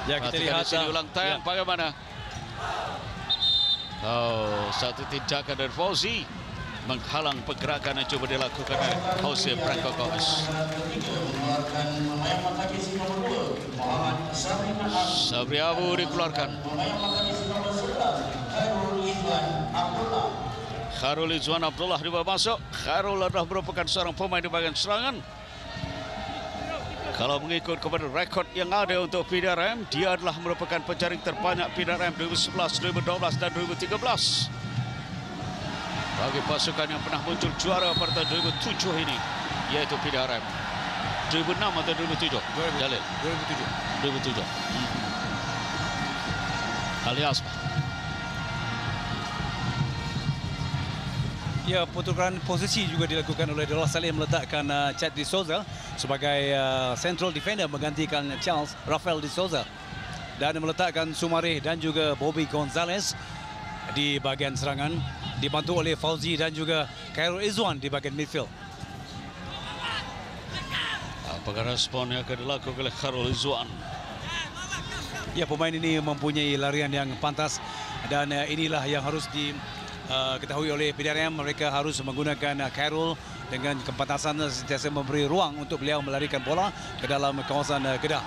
Ya, kita lihat di sini ulang tayang bagaimana. Satu tindakan dari Fauzi menghalang pergerakan yang coba dilakukan oleh Jose Franco Gomez. Sabri Abu dikeluarkan. Khairul Izwan Abdullah dibawa masuk. Khairul adalah merupakan seorang pemain di bagian serangan. Kalau mengikut kepada rekod yang ada untuk PDRM, dia adalah merupakan penjaring terbanyak PDRM 2011, 2012 dan 2013. Bagi pasukan yang pernah muncul juara pada 2007 ini, yaitu PDRM. 2006 atau 2007? Jalil? 2007. Alias ya, pertukaran posisi juga dilakukan oleh Dola Salim meletakkan Chad De Souza sebagai central defender menggantikan Charles Rafael De Souza dan meletakkan Soumaré dan juga Bobby Gonzalez di bahagian serangan dibantu oleh Fauzi dan juga Khairul Izwan di bahagian midfield. Apakah respon yang akan dilakukan oleh Khairul Izwan? Ya, pemain ini mempunyai larian yang pantas dan inilah yang harus diketahui oleh PDRM. Mereka harus menggunakan Khairul dengan kepantasan sentiasa memberi ruang untuk beliau melarikan bola ke dalam kawasan Kedah.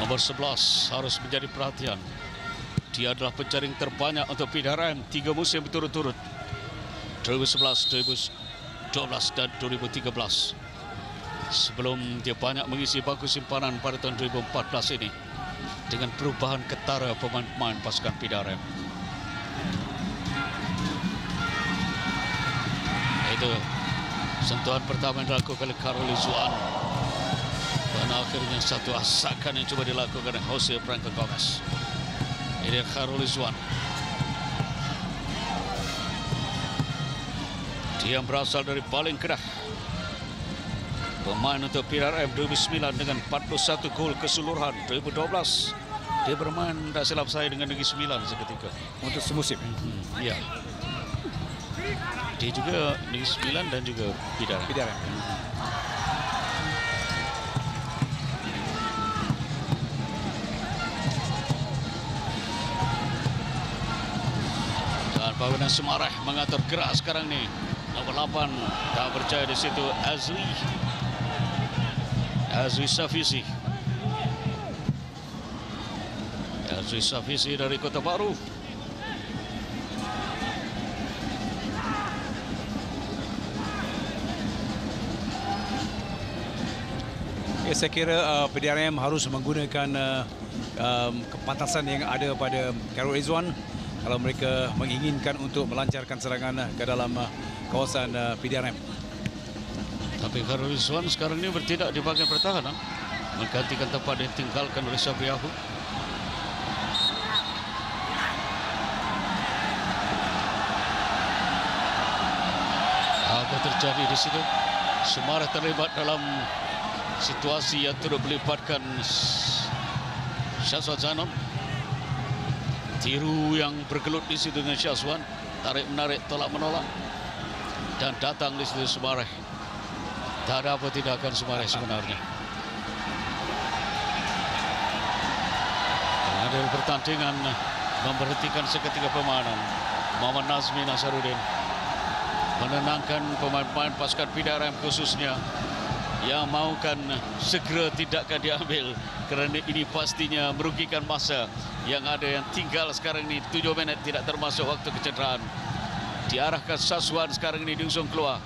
Nomor 11 harus menjadi perhatian. Dia adalah penjaring terbanyak untuk PDRM 3 musim berturut-turut. 2011, 2012 dan 2013. Sebelum dia banyak mengisi bangku simpanan pada tahun 2014 ini dengan perubahan ketara pemain-pemain pasukan PDRM. Itu sentuhan pertama yang dilakukan oleh Khairul Izwan. Dan akhirnya satu asakan yang coba dilakukan oleh Jose Franco Gomez. Ini Khairul Izwan. Dia berasal dari Baling Kedah. Pemain untuk PDRM 2009 dengan 41 gol keseluruhan. 2012 dia bermain, tak silap saya, dengan Negeri Sembilan seketika Untuk semusim. Ya. Dia juga Negeri Sembilan dan juga PDRM. Dan Pawanan Semarah mengatur gerak sekarang ni. Nomor 8 tak percaya di situ Azwi Safizi. Azwi Safizi dari Kota Baru. Ya, saya kira PDRM harus menggunakan kepantasan yang ada pada Khairul Izwan kalau mereka menginginkan untuk melancarkan serangan ke dalam kawasan PDRM. Tapi Khairul Izwan sekarang ini bertindak di bagian pertahanan, menggantikan tempat yang ditinggalkan oleh Sabri Abu. Apa terjadi di situ? Semarah terlibat dalam situasi yang turut melibatkan Syazwan Zanon. Tiru yang bergelut di situ dengan Syazwan, tarik-menarik, tolak-menolak. Dan datang di situ Semarah. Tak ada apa tindakan Semarah sebenarnya. Pengadil pertandingan memberhentikan seketika permainan. Muhammad Nazmi Nasaruddin menenangkan pemain-pemain pasukan PDRM khususnya yang mahukan segera tindakan diambil kerana ini pastinya merugikan masa yang ada yang tinggal sekarang ini 7 minit tidak termasuk waktu kecederaan. Diarahkan Syazwan sekarang ini diusung keluar.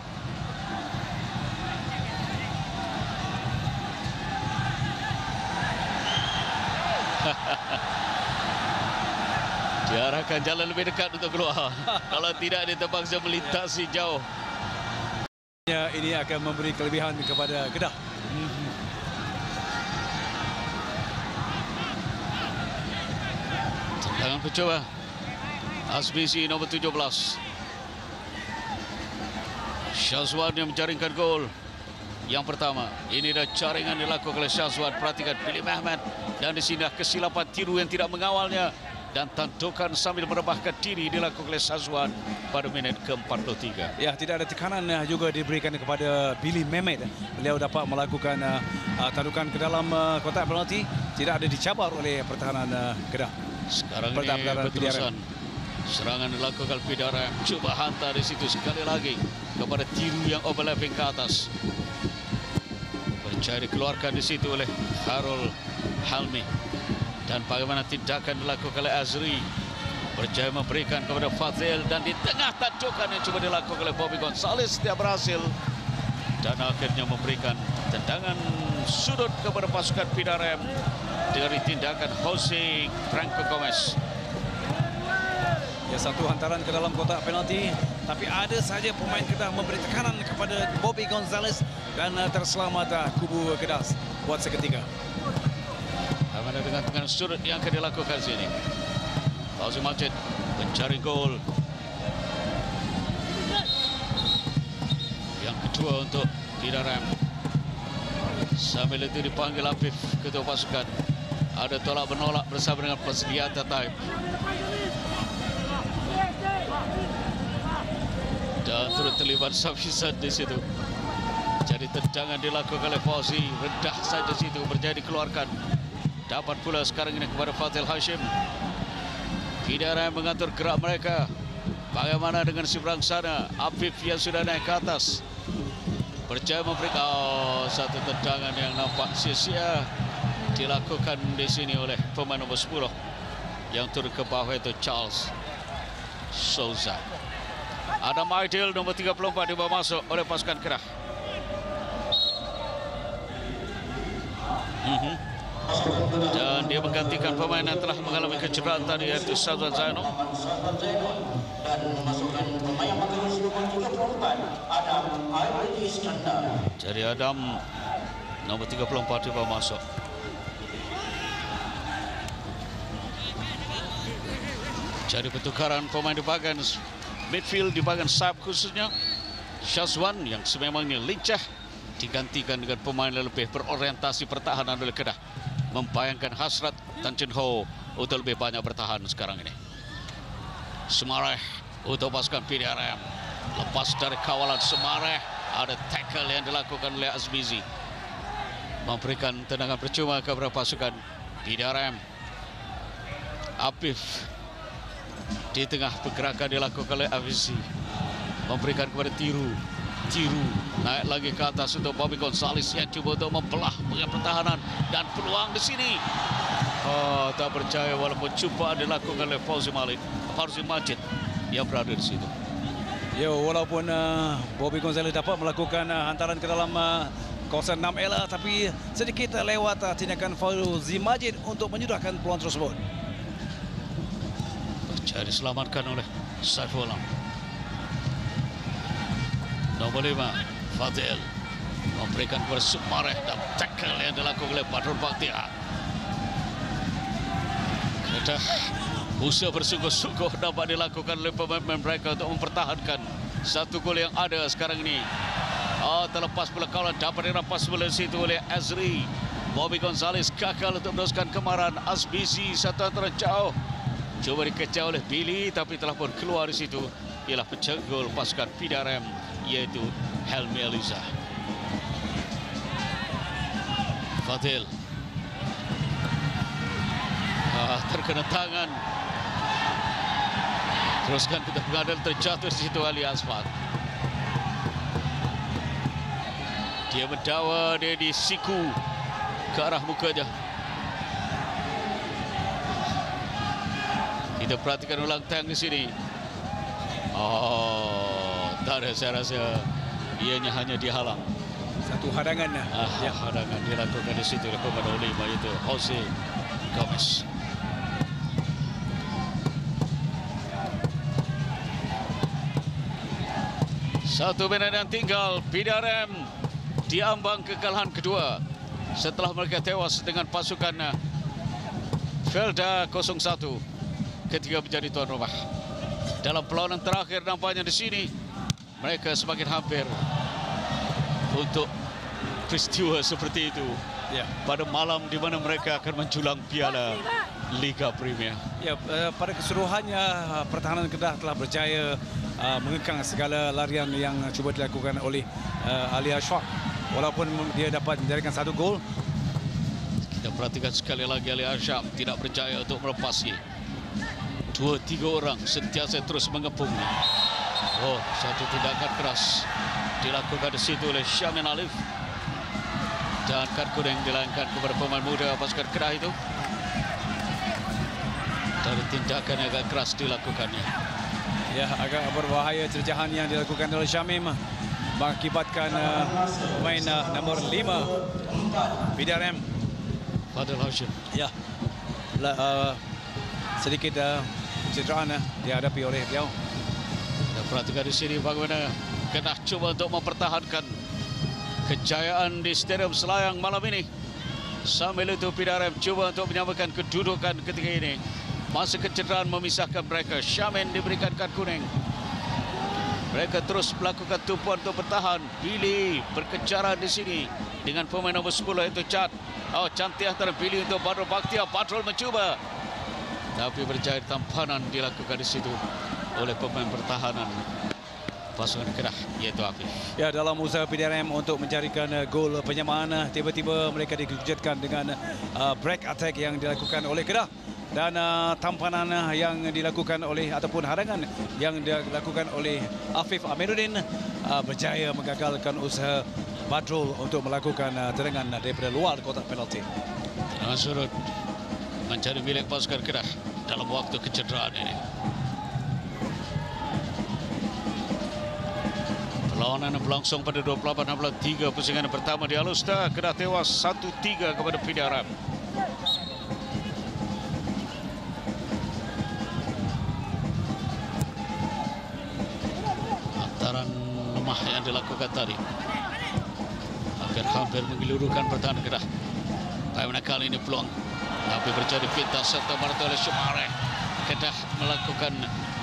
Diarahkan jalan lebih dekat untuk keluar. Kalau tidak, dia terpaksa melintasi jauh. Ini akan memberi kelebihan kepada Kedah. Tendangan pencoba Asbisi nomor 17. Syazwan yang menjaringkan gol yang pertama. Ini dah jaringan dilakukan oleh Syazwan. Perhatikan Billy Mehmet. Dan di sini kesilapan tiru yang tidak mengawalnya. dan tandukan sambil merebahkan diri dilakukan oleh Shazwan pada minit ke-43. Ya, tidak ada tekanan juga diberikan kepada Billy Mehmet. Beliau dapat melakukan tandukan ke dalam kotak penalti, tidak ada dicabar oleh pertahanan Kedah. Sekarang ini berterusan serangan dilakukan PDRM. Cuba hantar di situ sekali lagi kepada Tiru yang overlapping ke atas. Berjaya dikeluarkan di situ oleh Harul Halmi. Dan bagaimana tindakan dilakukan oleh Azri. Berjaya memberikan kepada Fadil. Dan di tengah tandukan yang coba dilakukan oleh Bobby Gonzalez, dia berhasil. Dan akhirnya memberikan tendangan sudut kepada pasukan PDRM dari tindakan Jose Franco Gomez. Ya, satu hantaran ke dalam kotak penalti, tapi ada saja pemain Kedah memberi tekanan kepada Bobby Gonzalez dan terselamat kubu Kedah buat seketika. Bagaimana dengan tekanan sudut yang akan dilakukan sini? Fauzi Majid mencari gol yang kedua untuk PDRM. Sambil itu dipanggil Afif, ketua pasukan. Ada tolak menolak bersama dengan persediaan Taib. Dan turut terlibat Safisan di situ. Jadi tendangan dilakukan oleh Fauzi, rendah saja situ, berjaya dikeluarkan. Dapat pula sekarang ini kepada Fatil Hashim. PDRM mengatur gerak mereka. Bagaimana dengan seberang sana? Afif yang sudah naik ke atas. Berjaya memberikan satu tendangan yang nampak sia-sia dilakukan di sini oleh pemain nomor 10 yang turun ke bawah, itu Charles Souza. Adam Aidil nomor 34 dibawa masuk oleh pasukan Kedah. Dan dia menggantikan pemain yang telah mengalami kecederaan tadi, yaitu Shazwan Zainal. Dan memasukkan pemain yang pakai nomor 34, Adam Aidil Iskandar. Jadi Adam nomor 34 dibawa masuk. Jadi pertukaran pemain di bahagian midfield, di bahagian sayap khususnya. Shazwan yang sememangnya lincah digantikan dengan pemain yang lebih berorientasi pertahanan oleh Kedah. Membayangkan hasrat Tan Chin Ho untuk lebih banyak bertahan sekarang ini. Semareh untuk pasukan PDRM. Lepas dari kawalan Semareh, ada tackle yang dilakukan oleh Azmizi. Memberikan tendangan percuma kepada pasukan PDRM. Afif di tengah pergerakan dilakukan oleh Avizi. Memberikan kepada Tiru. Tiru naik lagi ke atas untuk Bobby Gonzalez yang cuba untuk membelah pertahanan, dan peluang di sini. Tak percaya walaupun cuba dilakukan oleh Fauzi Majid yang berada di situ. Ya, walaupun Bobby Gonzalez dapat melakukan hantaran ke dalam kawasan 6L, tapi sedikit lewat tindakan Fauzi Majid untuk menyudahkan peluang tersebut. Jadi diselamatkan oleh Saifullah. Nomor 5, Fadil memberikan kepada Sumareh, dan tackle yang dilakukan oleh Badrul Bakhtiar. Kedah usaha bersungguh-sungguh dapat dilakukan oleh pemain mereka untuk mempertahankan satu gol yang ada sekarang ini. Terlepas pula kawalan, dapat dirampas bola situ oleh Azri. Bobby Gonzalez gagal untuk meneruskan kemarahan. Azmizi satu antara jauh, coba dikejar oleh Billy, tapi telah pun keluar di situ. Ialah pencetak gol pasukan PDRM, yaitu Helmi Eliza. Fadil terkena tangan. Teruskan kita pengadil, terjatuh di situ Ali Asfad. Dia mendawa dia di siku ke arah mukanya. Kita perhatikan ulang tayang di sini. Tak ada, saya rasa ianya hanya dihalang. Satu hadangan. Ya, hadangan dilakukan di situ oleh pemain nomor 5, itu Jose Gomez. Satu minit yang tinggal, PDRM diambang kekalahan kedua setelah mereka tewas dengan pasukan Felda 01 ketika menjadi tuan rumah. Dalam perlawanan terakhir nampaknya di sini mereka semakin hampir untuk peristiwa seperti itu. Ya. Pada malam di mana mereka akan menjulang piala Liga Premier. Ya. Ya, pada keseluruhannya pertahanan Kedah telah berjaya mengekang segala larian yang cuba dilakukan oleh Ali Ashraf. Walaupun dia dapat menjadikan 1 gol. Kita perhatikan sekali lagi Ali Ashraf tidak berjaya untuk melepasi. 2-3 orang sentiasa terus mengepung. Oh, satu tindakan keras dilakukan di situ oleh Syamin Alif. Dan kartu kuning dilayangkan kepada pemain muda pasukan Kedah itu. Dari tindakan yang agak keras dilakukannya. Ya, agak berbahaya terjahan yang dilakukan oleh Syamim mengakibatkan pemain nombor 5 PDRM Fadil Hashim. Ya, sedikit cederaan dihadapi oleh beliau. Kita perhatikan di sini bagaimana Kedah cuba untuk mempertahankan kejayaan di Stadium Selayang malam ini. Sambil itu PDRM cuba untuk menyamakan kedudukan ketika ini. Masa kecederaan memisahkan mereka. Syamin diberikan kartu kuning. Mereka terus melakukan tumpuan untuk bertahan. Billy berkejaran di sini dengan pemain nombor 10 itu Chad. Oh, cantik antara Billy untuk Badrul Bakhtiar. Badrul mencuba, tapi berjaya tampanan dilakukan di situ oleh pemain pertahanan pasukan Kedah, yaitu Afif. Ya, dalam usaha PDRM untuk mencarikan gol penyamaan, tiba-tiba mereka dikejutkan dengan break attack yang dilakukan oleh Kedah. Dan tampanan yang dilakukan oleh ataupun hadangan yang dilakukan oleh Afif Amiruddin berjaya menggagalkan usaha Badrul untuk melakukan tendangan daripada luar kotak penalti. Tendangan surut mencari milik pasukan Kedah dalam waktu kecederaan ini. Perlawanan berlangsung pada 28-63 pusingan pertama di Alustar. Kedah tewas 1-3 kepada PDRM. Lemah yang dilakukan tadi hampir mengelurukan pertahanan Kedah. Bagaimana kali ini peluang, tapi berjadi pintas serta marta oleh Sumareh. Kedah melakukan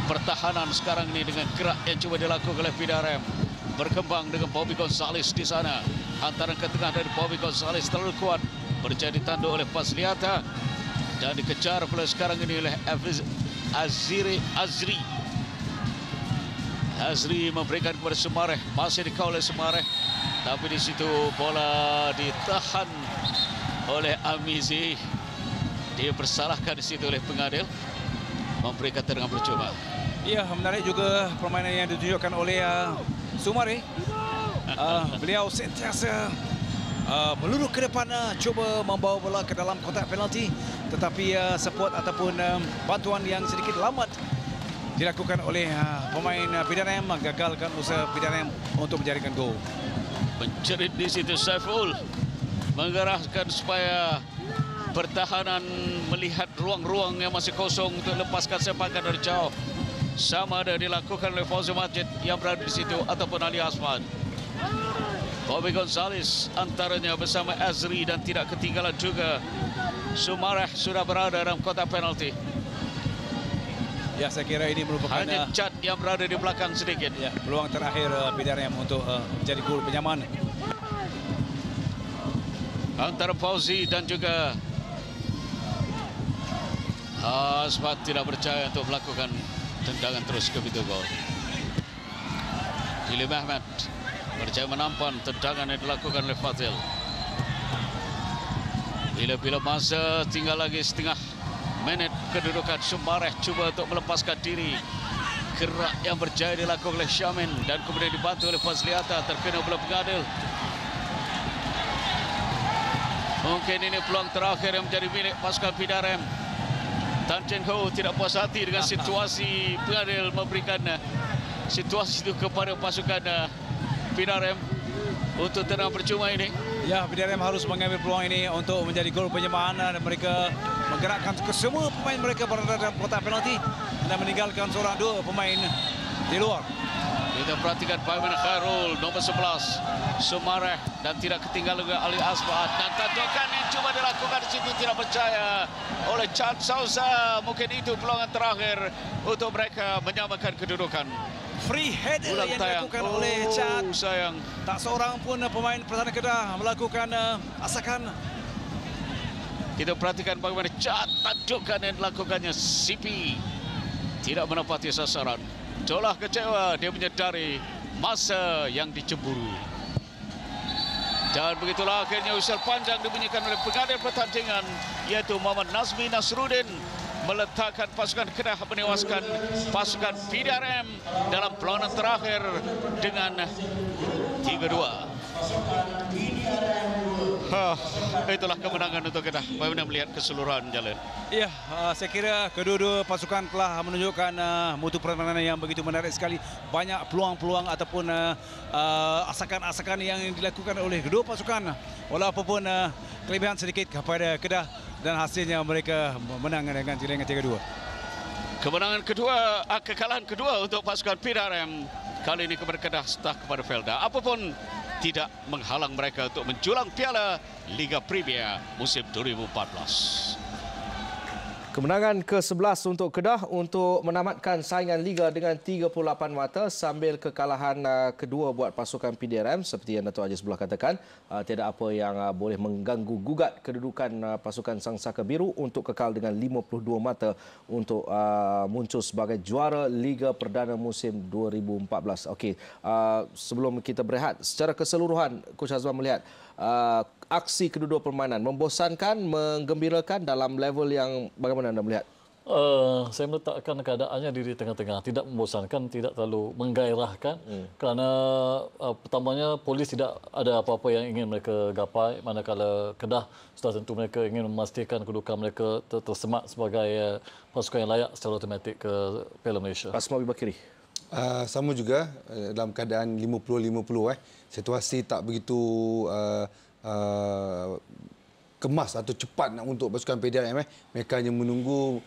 pertahanan sekarang ini dengan gerak yang coba dilakukan oleh PDRM. Berkembang dengan Bobby Gonzales di sana. Hantaran ke tengah dari Bobby Gonzales terlalu kuat, berjaya ditanduk oleh Fazliata dan dikejar pula sekarang ini oleh Azri memberikan kepada Sumareh, masih dikawal oleh Sumareh, tapi di situ bola ditahan oleh Amizi. Dia bersalahkan di situ oleh pengadil, memberikan tendangan percuma. Ya, menarik juga permainan yang ditunjukkan oleh Sumareh. Beliau sentiasa meluru ke depan, cuba membawa bola ke dalam kotak penalti, tetapi support ataupun bantuan yang sedikit lambat dilakukan oleh pemain PDRM, menggagalkan usaha PDRM untuk menjadikan gol. Mencerit di situ Saiful, menggerakkan supaya pertahanan melihat ruang-ruang yang masih kosong untuk lepaskan sepakan dari jauh. Sama ada dilakukan oleh Fauzi Majid yang berada di situ ataupun Ali Asman. Bobby Gonzales antaranya bersama Azri, dan tidak ketinggalan juga Sumareh sudah berada dalam kotak penalti. Ya, saya kira ini merupakan hanya Chad yang berada di belakang sedikit. Ya, peluang terakhir PDRM untuk menjadi gol penyamaan antara Fauzi dan juga Asbat tidak berjaya untuk melakukan tendangan terus ke pintu gol. Billy Mehmet berjaya menampan tendangan yang dilakukan oleh Fadil. Bila-bila masa tinggal lagi setengah menit kedudukan, Sumareh cuba untuk melepaskan diri. Gerak yang berjaya dilakukan oleh Syamin dan kemudian dibantu oleh Fazliata, terkena bola pengadil. Mungkin ini peluang terakhir yang menjadi milik pasukan PDRM. Tan Cheng Ho tidak puas hati dengan situasi pengadil memberikan situasi itu kepada pasukan PDRM untuk tendangan percuma ini. Ya, PDRM harus mengambil peluang ini untuk menjadi gol penyamaan, dan mereka menggerakkan ke semua pemain mereka berada dalam kotak penalti dan meninggalkan dua pemain di luar. Kita perhatikan bagaimana Khairul nomor 11 Sumareh, dan tidak ketinggalan juga Ali Asbat, dan tandukan yang coba dilakukan di situ tidak percaya oleh Chan Sauza. Mungkin itu peluang terakhir untuk mereka menyamakan kedudukan. Free header yang dilakukan oleh Chad. Sayang, tak seorang pun pemain pertahanan Kedah melakukan asakan. Kita perhatikan bagaimana tajukan yang dilakukannya CP. Tidak menepati sasaran. Jolah kecewa, dia menyedari masa yang dicemburu. Dan begitulah akhirnya whistle panjang dibunyikan oleh pengadil pertandingan, iaitu Muhammad Nazmi Nasruddin meletakkan pasukan Kedah menewaskan pasukan PDRM dalam perlawanan terakhir dengan 3-2. Itulah kemenangan untuk Kedah. Bagaimana melihat keseluruhan jalan? Ya, saya kira kedua-dua pasukan telah menunjukkan mutu permainan yang begitu menarik sekali. Banyak peluang-peluang ataupun asakan-asakan yang dilakukan oleh kedua pasukan. Walaupun kelebihan sedikit kepada Kedah dan hasilnya mereka menang dengan 3-2. Kemenangan kedua, kekalahan kedua untuk pasukan PDRM. Kali ini kepada Kedah setelah kepada Felda. Apapun tidak menghalang mereka untuk menjulang piala Liga Premier musim 2014. Kemenangan ke-11 untuk Kedah untuk menamatkan saingan Liga dengan 38 mata sambil kekalahan kedua buat pasukan PDRM. Seperti yang Dato' Aziz Bulah katakan, tiada apa yang boleh mengganggu gugat kedudukan pasukan Sang Saka Biru untuk kekal dengan 52 mata untuk muncul sebagai juara Liga Perdana musim 2014. Okey, sebelum kita berehat, secara keseluruhan Coach Azman melihat aksi kedua-dua permainan membosankan, menggembirakan dalam level yang bagaimana anda melihat? Saya meletakkan keadaannya di tengah-tengah, tidak membosankan, tidak terlalu menggairahkan kerana pertamanya polis tidak ada apa-apa yang ingin mereka gapai, manakala Kedah sudah tentu mereka ingin memastikan kedudukan mereka tersemat sebagai pasukan yang layak secara automatik ke Piala Malaysia. Pak Asmawi Bakiri. Sama juga dalam keadaan 50-50. Situasi tak begitu kemas atau cepat untuk pasukan PDRM. Mereka hanya menunggu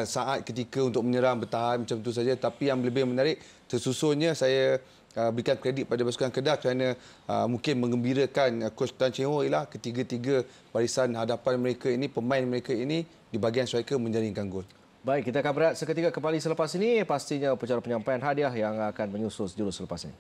saat ketika untuk menyerang, bertahan macam itu saja. Tapi yang lebih menarik, tersusunnya saya berikan kredit pada pasukan Kedah kerana mungkin menggembirakan Coach Tan Cheng Ho ialah ketiga-tiga barisan hadapan mereka ini, pemain mereka ini di bahagian striker menjaringkan gol. Baik, kita akan berehat seketika kembali selepas ini. Pastinya upacara penyampaian hadiah yang akan menyusul sejurus selepas ini.